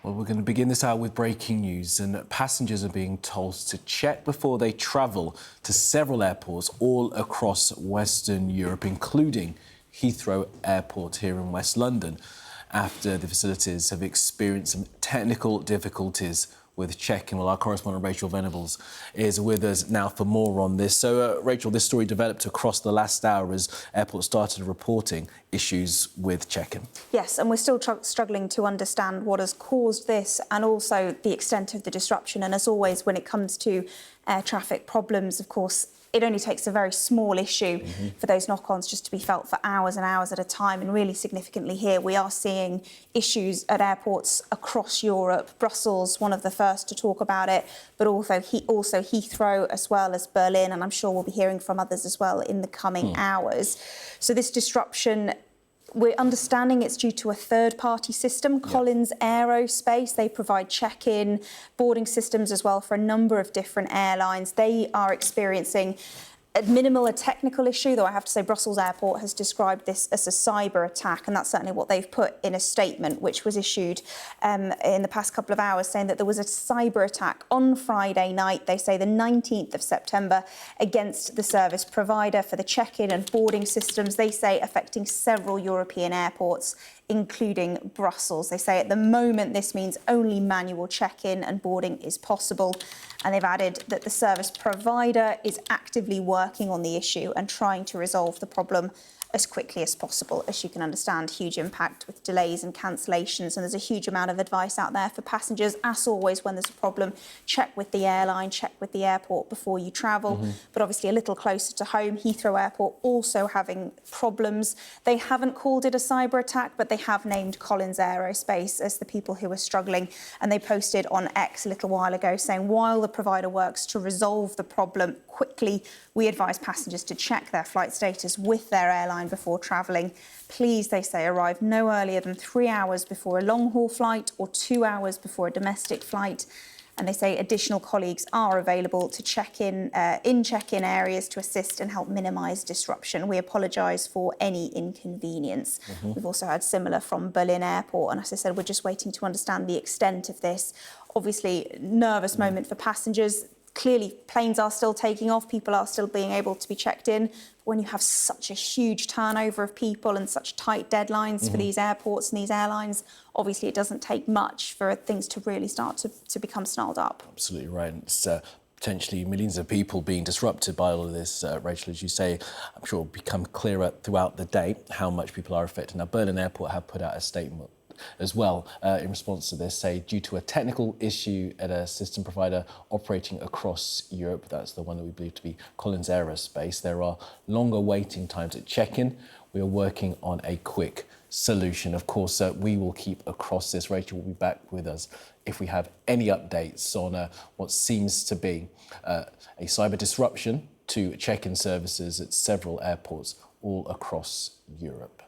Well, we're going to begin this hour with breaking news, and passengers are being told to check before they travel to several airports all across Western Europe, including Heathrow Airport here in West London, after the facilities have experienced some technical difficulties with check-in. Well, our correspondent Rachel Venables is with us now for more on this. So, Rachel, this story developed across the last hour as airports started reporting issues with check-in. Yes, and we're still struggling to understand what has caused this and also the extent of the disruption. And as always, when it comes to air traffic problems, of course, it only takes a very small issue for those knock-ons just to be felt for hours and hours at a time. And really significantly here, we are seeing issues at airports across Europe. Brussels, one of the first to talk about it, but also Heathrow as well as Berlin. And I'm sure we'll be hearing from others as well in the coming hours. So this disruption, we're understanding it's due to a third-party system, Collins Aerospace. They provide check-in, boarding systems as well for a number of different airlines. They are experiencing at minimal a technical issue, though I have to say Brussels Airport has described this as a cyber attack, and that's certainly what they've put in a statement which was issued in the past couple of hours, saying that there was a cyber attack on Friday night, they say the 19th of September, against the service provider for the check-in and boarding systems, they say affecting several European airports, including Brussels. They say at the moment this means only manual check-in and boarding is possible. And they've added that the service provider is actively working on the issue and trying to resolve the problem as quickly as possible. As you can understand, huge impact with delays and cancellations, and there's a huge amount of advice out there for passengers. As always, when there's a problem, check with the airline, check with the airport before you travel. But obviously a little closer to home, Heathrow Airport also having problems. They haven't called it a cyber attack, but they have named Collins Aerospace as the people who are struggling. And they posted on X a little while ago saying, while the provider works to resolve the problem quickly, we advise passengers to check their flight status with their airline before travelling. Please, they say, arrive no earlier than 3 hours before a long-haul flight or 2 hours before a domestic flight. And they say additional colleagues are available to check in check-in areas to assist and help minimise disruption. We apologise for any inconvenience. We've also had similar from Berlin Airport, and as I said, we're just waiting to understand the extent of this. Obviously, nervous moment for passengers. Clearly, planes are still taking off, people are still being able to be checked in. When you have such a huge turnover of people and such tight deadlines for these airports and these airlines, obviously it doesn't take much for things to really start to become snarled up. Absolutely right. It's potentially millions of people being disrupted by all of this, Rachel, as you say. I'm sure it will become clearer throughout the day how much people are affected. Now, Berlin Airport have put out a statement as well in response to this, say due to a technical issue at a system provider operating across Europe, that's the one that we believe to be Collins Aerospace, there are longer waiting times at check-in. We are working on a quick solution. Of course, we will keep across this. Rachel will be back with us if we have any updates on what seems to be a cyber disruption to check-in services at several airports all across Europe.